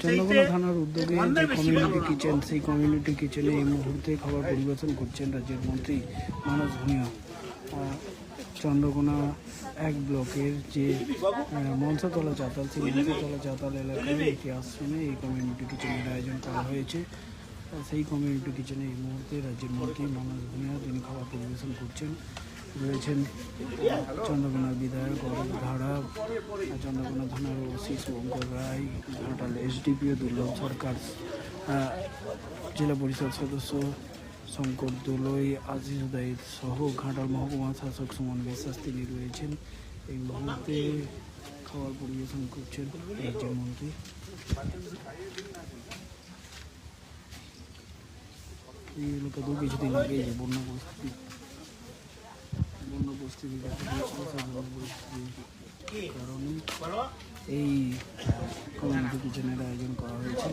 চন্দ্রকোনা থানার উদ্যোগে যে কমিউনিটি কিচেন, সেই কমিউনিটি কিচেনে এই মুহূর্তে খাবার পরিবেশন করছেন রাজ্যের মন্ত্রী মানস ভূঁইয়া। চন্দ্রকোনা এক ব্লকের যে মনসাতলা চাতাল, সেই মনসাতলা চাতাল এলাকায় একটি আশ্রমে এই কমিউনিটি কিচেনের আয়োজন করা হয়েছে। সেই কমিউনিটি কিচেনে এই মুহূর্তে রাজ্যের মন্ত্রী মানস ভূঁইয়া তিনি খাবার পরিবেশন করছেন। রয়েছেন চন্দ্রকোনার বিধায়ক অরূপ ধারা, চন্দ্রকোনা থানার ওসি শুভঙ্কর রায়, ঘাটাল এসডিপিও দুর্লভ সরকার, জেলা পরিষদ সদস্য শঙ্কর দোলই, আজিজ উদয় সহ ঘাটাল মহকুমা শাসক সুমন বিশ্বাস তিনি রয়েছেন। এই মুহূর্তে খাবার পরিবেশন করছেন রাজ্যের মন্ত্রী। এই এলাকাতেও কিছুদিন আগে যে বন্য পরিস্থিতি দেখা দিয়েছিল, সেই বন্য পরিস্থিতির কারণে এই কমিউনিটি কিচেনের আয়োজন করা হয়েছে।